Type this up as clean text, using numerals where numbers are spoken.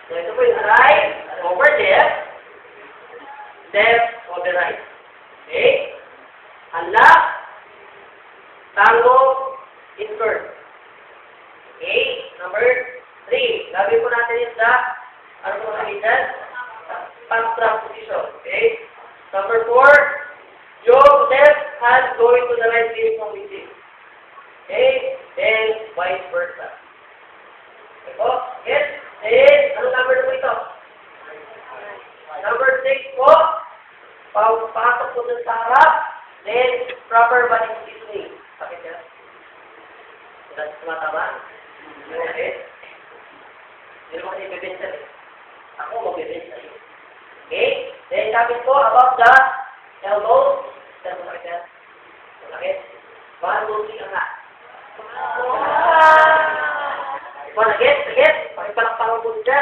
So, ito po yung right over left, left over right. Okay? Unlock, tango, invert. Okay? Number 3. Gagawin po natin yung ano po natin dyan? Pang-trap position. Okay? Number 4. Yung left hand going to the right face ng within. Okay? Then, vice versa. Okay po? Yes? Then, anong number na po ito? Number 6 po. Pasok po dun sa harap. Then, proper body positioning. Bakit yan? That's tumatama. Okay? Hindi naman kayo bibenta eh. Ako magbibenta eh. Okay? Then, kapit po above the elbows. Saan mo sakit yan? Sakit? 1, 2, 3 ang ha. Sakit? Pakipalakpakan po dyan.